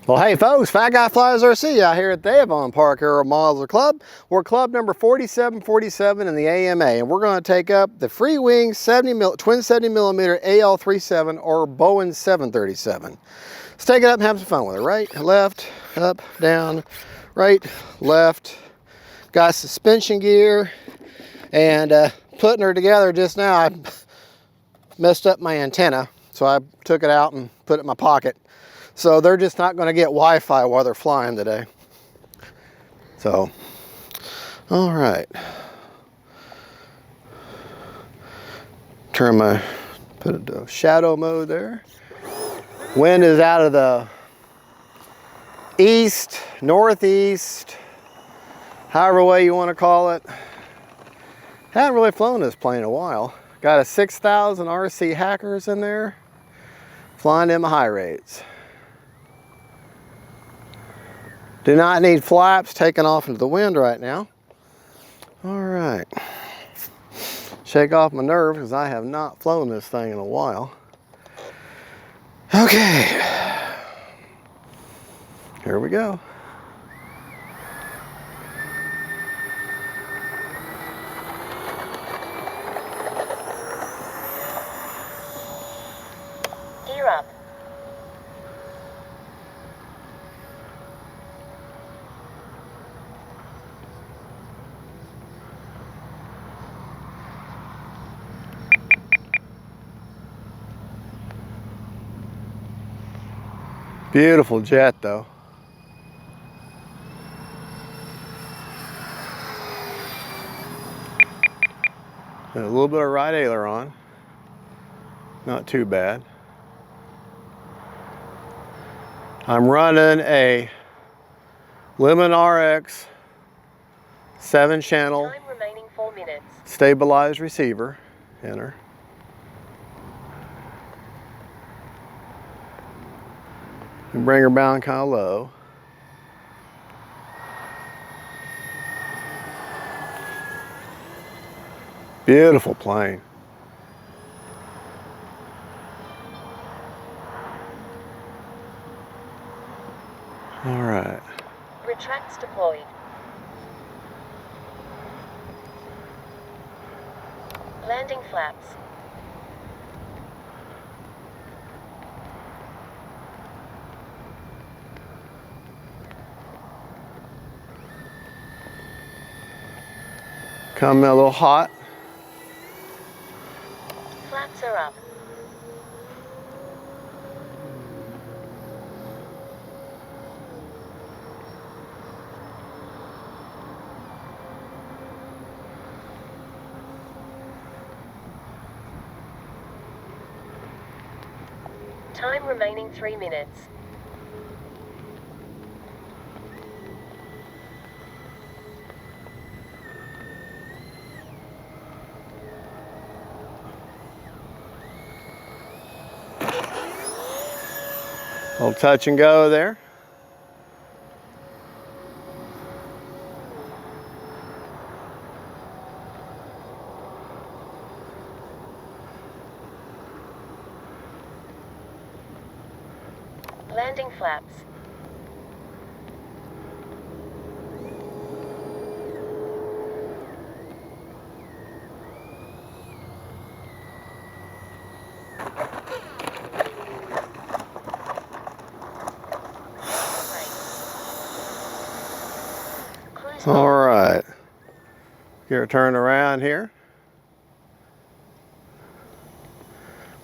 Well, hey folks, Fat Guy Flies RC out here at the Avon Park Aero Modeler Club. We're club number 4747 in the AMA, and we're going to take up the FREEWING twin 70mm AL-37 or Boeing 737. Let's take it up and have some fun with it. Right, left, up, down, right, left. Got suspension gear, and putting her together just now, I messed up my antenna, so I took it out and put it in my pocket. So they're just not going to get Wi-Fi while they're flying today. So, all right. Put it to shadow mode there. Wind is out of the east, northeast, however way you want to call it. Haven't really flown this plane in a while. Got a 6,000 RC Hackers in there, flying in my high rates. Do not need flaps, taking off into the wind right now. All right. Shake off my nerve because I have not flown this thing in a while. Okay. Here we go. Gear up. Beautiful jet though. And a little bit of right aileron. Not too bad. I'm running a Lemon RX 7-channel Time remaining 4 minutes. stabilized receiver in her. And bring her down kind of low. Beautiful plane. All right. Retracts deployed. Landing flaps. Coming a little hot. Flaps are up. Time remaining 3 minutes. A little touch and go there. Landing flaps. All right. Get her turned around here.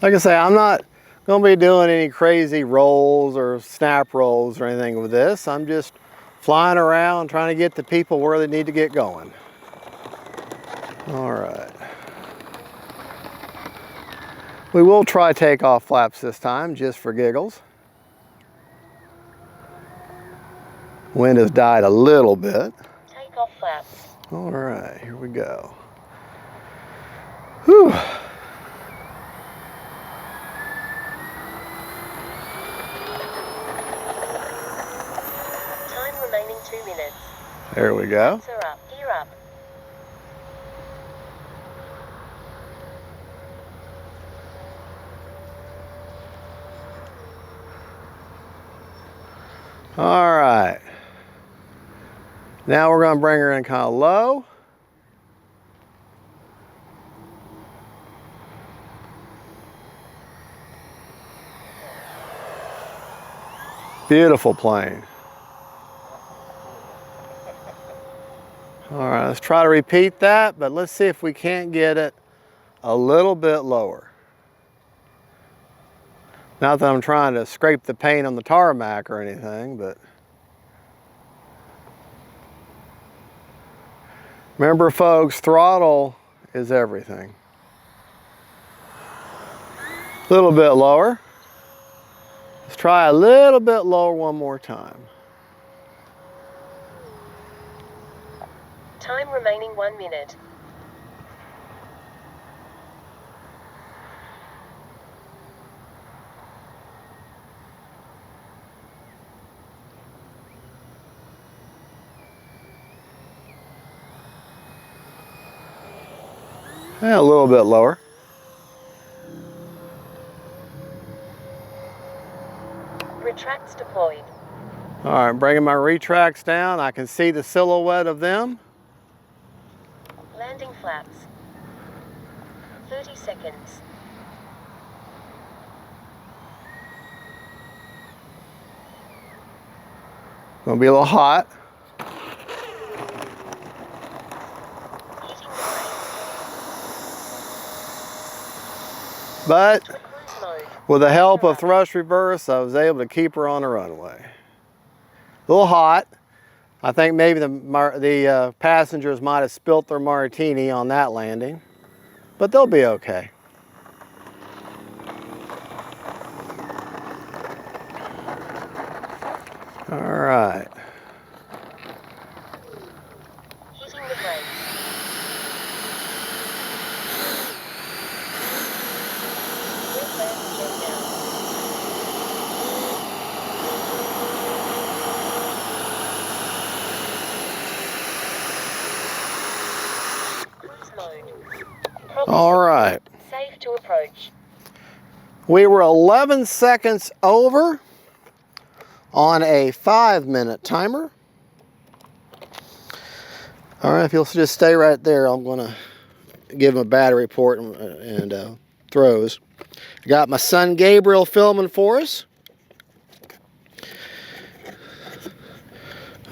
Like I say, I'm not going to be doing any crazy rolls or snap rolls or anything with this. I'm just flying around trying to get the people where they need to get going. All right. We will try takeoff flaps this time just for giggles. Wind has died a little bit. Takeoff flaps. All right, here we go. Whew. Time remaining 2 minutes. There we go. Flaps are up. Gear up. All right. Now we're going to bring her in kind of low. Beautiful plane. All right, let's try to repeat that, but let's see if we can't get it a little bit lower. Not that I'm trying to scrape the paint on the tarmac or anything, but remember folks, throttle is everything. A little bit lower. Let's try a little bit lower one more time. Time remaining 1 minute. Yeah, a little bit lower. Retracts deployed. All right, bringing my retracts down. I can see the silhouette of them. Landing flaps. 30 seconds. Gonna be a little hot. Hitting the brakes. But Cruise mode. with the help of thrust reverse, I was able to keep her on the runway. A little hot. I think maybe the passengers might have spilt their martini on that landing, but they'll be okay. All right. Hitting the brakes. Wingspan jet down. Cruise mode. All right. Safe to approach. We were 11 seconds over on a 5-minute timer. All right, if you'll just stay right there, I'm gonna give them a battery report and throws. I got my son Gabriel filming for us.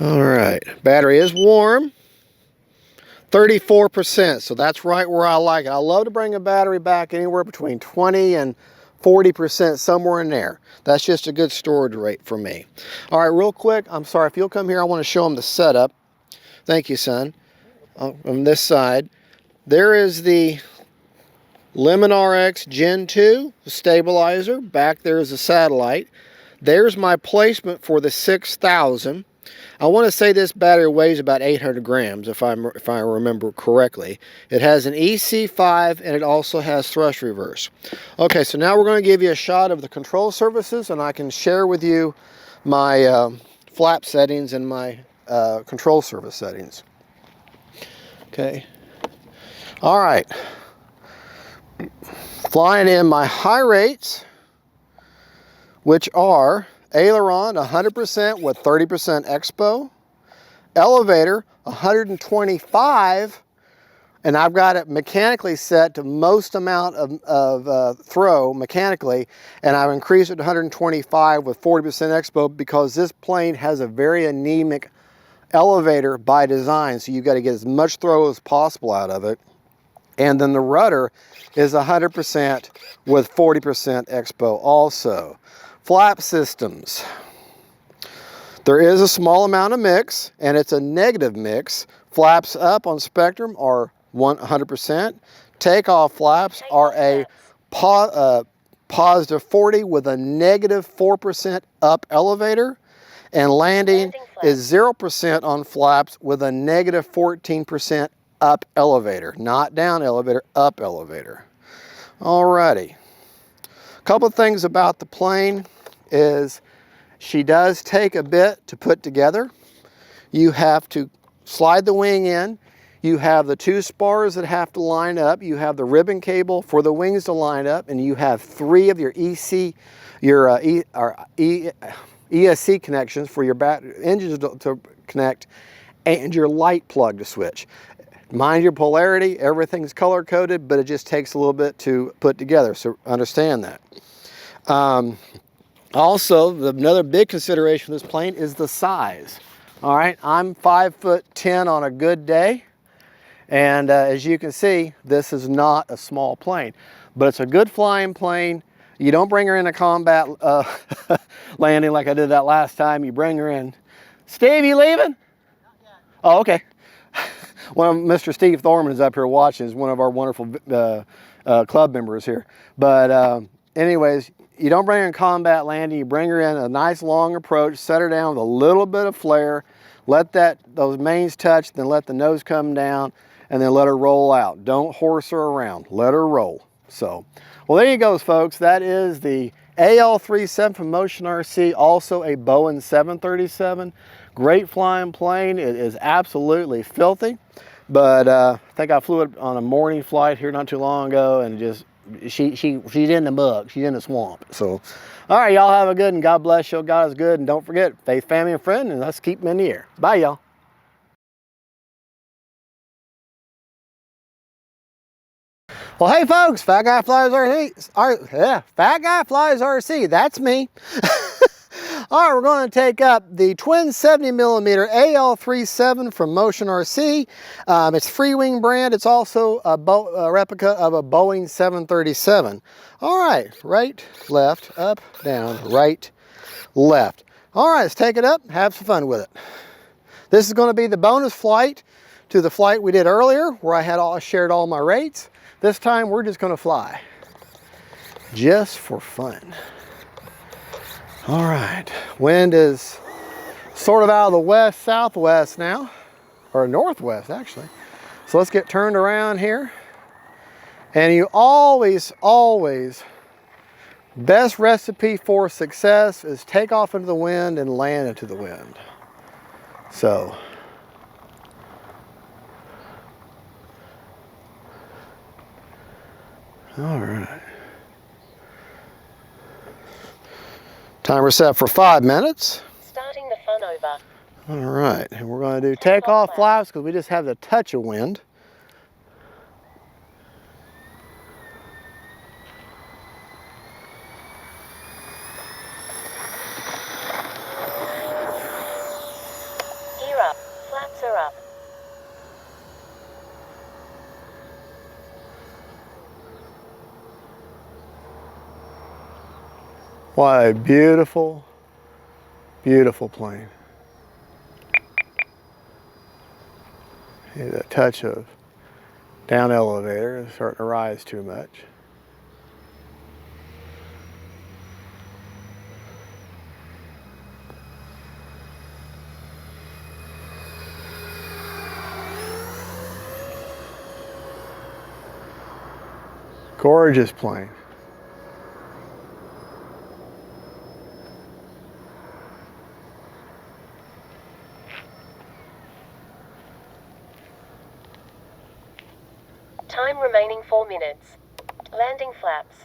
All right, battery is warm. 34%, so that's right where I like it. I love to bring a battery back anywhere between 20 and 40%, somewhere in there. That's just a good storage rate for me. All right, real quick, I'm sorry, if you'll come here, I want to show them the setup. Thank you, son. On this side, there is the Lemon RX Gen 2 stabilizer. Back there is a satellite. There's my placement for the 6000. I want to say this battery weighs about 800 grams, if I remember correctly. It has an EC5 and it also has thrust reverse. Okay, so now we're going to give you a shot of the control surfaces, and I can share with you my flap settings and my control surface settings. Okay. All right. Flying in my high rates, which are aileron 100% with 30% expo, elevator 125, and I've got it mechanically set to most amount of throw mechanically, and I've increased it to 125 with 40% expo because this plane has a very anemic elevator by design, so you've got to get as much throw as possible out of it. And then the rudder is 100% with 40% expo also. Flap systems. There is a small amount of mix, and it's a negative mix. Flaps up on Spectrum are 100%. Takeoff flaps are a positive 40 with a negative 4% up elevator. And landing is 0% on flaps with a negative 14% up elevator. Not down elevator, up elevator. Alrighty. A couple of things about the plane is she does take a bit to put together. You have to slide the wing in. You have the 2 spars that have to line up. You have the ribbon cable for the wings to line up, and you have 3 of your ESC connections for your engines to connect, and your light plug to switch. Mind your polarity, everything's color coded, but it just takes a little bit to put together, so understand that. Also, another big consideration for this plane is the size. All right, I'm 5'10" on a good day, and as you can see, this is not a small plane, but it's a good flying plane. You don't bring her in a combat landing like I did that last time. You bring her in. Steve, you leaving? Not yet. Oh, okay. Mr. Steve Thorman is up here watching. He's one of our wonderful club members here. But anyways, you don't bring her in combat landing. You bring her in a nice long approach, set her down with a little bit of flare, let those mains touch, then let the nose come down, and then let her roll out. Don't horse her around. Let her roll. So, well, there you go, folks. That is the AL-37 from Motion RC, also a Boeing 737. Great flying plane. It is absolutely filthy, but I think I flew it on a morning flight here not too long ago, and just she's in the mug. She's in the swamp. So, all right, y'all have a good and God bless you. God is good, and don't forget faith, family, and friend, and let's keep them in the air. Bye, y'all. Well, hey folks, Fat Guy Flies RC. Fat Guy Flies RC. That's me. All right, we're going to take up the twin 70mm AL-37 from Motion RC. It's FREEWING brand. It's also a replica of a Boeing 737. All right, right, left, up, down, right, left. All right, let's take it up, have some fun with it. This is going to be the bonus flight to the flight we did earlier, where I shared all my rates. This time we're just going to fly, just for fun. All right, wind is sort of out of the west-southwest now, or northwest actually. So let's get turned around here. And you always, best recipe for success is take off into the wind and land into the wind. So, all right. Timer set for 5 minutes. Starting the fun over. All right, and we're going to do takeoff flaps because we just have the touch of wind. Gear up. Flaps are up. What a beautiful, beautiful plane. A touch of down elevator is starting to rise too much. Gorgeous plane. Time remaining 4 minutes. Landing flaps.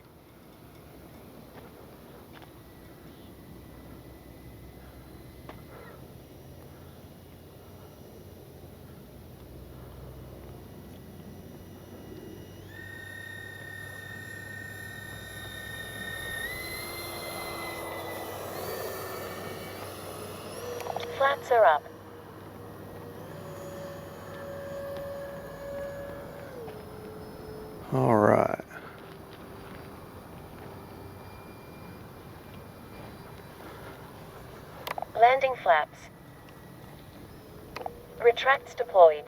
Flaps are up. All right. Landing flaps. Retracts deployed.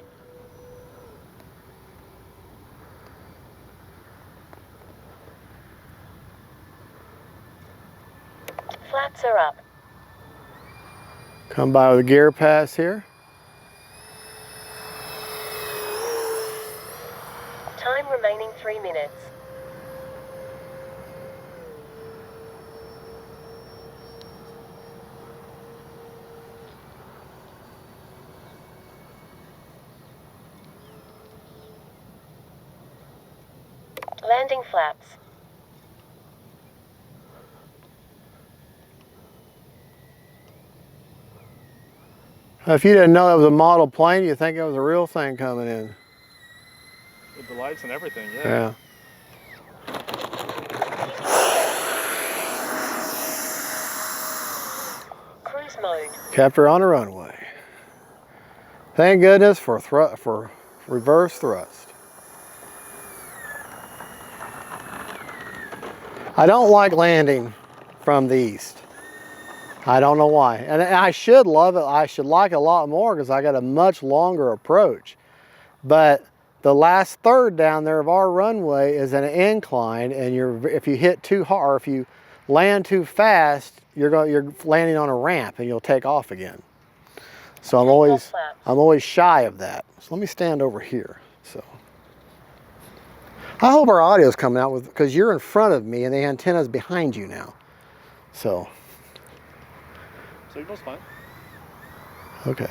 Flaps are up. Come by with a gear pass here. Time remaining 3 minutes. Landing flaps. If you didn't know it was a model plane, you'd think it was a real thing coming in. With the lights and everything, yeah. Yeah. Cruise mode. Kept her on the runway. Thank goodness for reverse thrust. I don't like landing from the east. I don't know why. And I should love it. I should like it a lot more because I got a much longer approach. But the last third down there of our runway is an incline, and if you hit too hard, or if you land too fast, you're landing on a ramp and you'll take off again. So I'm always shy of that. So let me stand over here. So I hope our audio is coming out because you're in front of me and the antenna's behind you now. So signal's fine. Okay.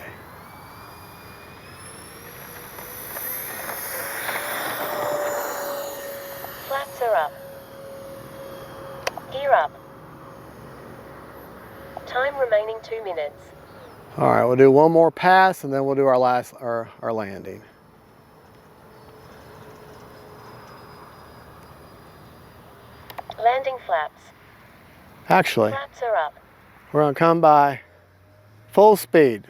Flaps are up. Gear up. Time remaining 2 minutes. All right, we'll do one more pass and then we'll do our landing. Landing flaps. Actually, Flaps are up. we're gonna come by full speed.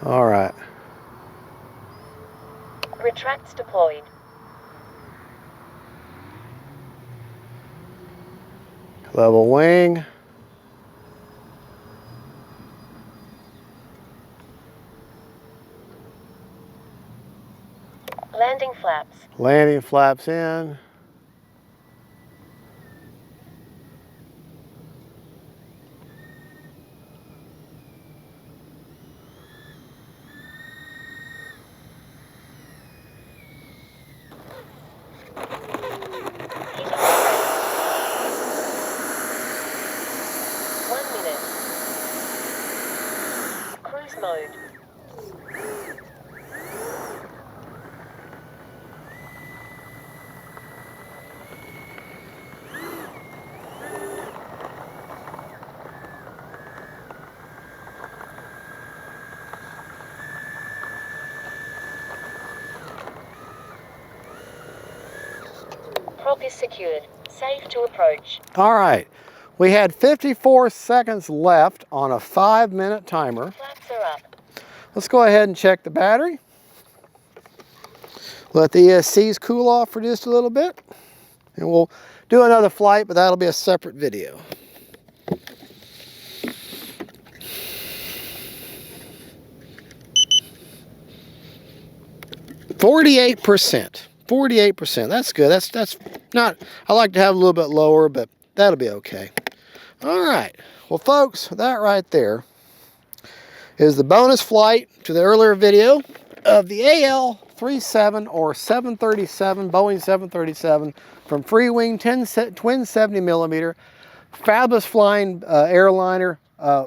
All right. Retracts deployed. Level wing. Landing flaps. Landing flaps in. Hitting 1 minute. Cruise mode. Prop is secured. Safe to approach. All right. We had 54 seconds left on a 5-minute timer. Flaps are up. Let's go ahead and check the battery. Let the ESCs cool off for just a little bit. And we'll do another flight, but that'll be a separate video. %. 48%. That's good. That's not, I like to have a little bit lower, but that'll be okay. All right. Well, folks, that right there is the bonus flight to the earlier video of the AL-37 or 737, Boeing 737 from FREEWING twin 70mm. Fabulous flying airliner. I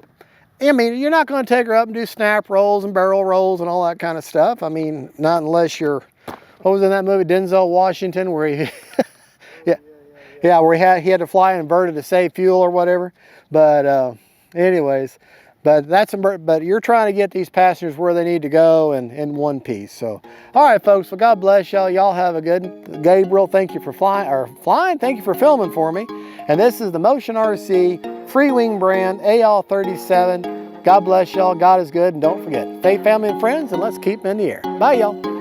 mean, you're not going to take her up and do snap rolls and barrel rolls and all that kind of stuff. I mean, not unless you're, what was in that movie, Denzel Washington, where he, where he had to fly inverted to save fuel or whatever. But anyways, but you're trying to get these passengers where they need to go and in one piece. So, all right, folks. Well, God bless y'all. Y'all have a good. Gabriel, thank you for flying. Thank you for filming for me. And this is the Motion RC FREEWING brand AL-37. God bless y'all. God is good, and don't forget, faith, family, and friends, and let's keep them in the air. Bye, y'all.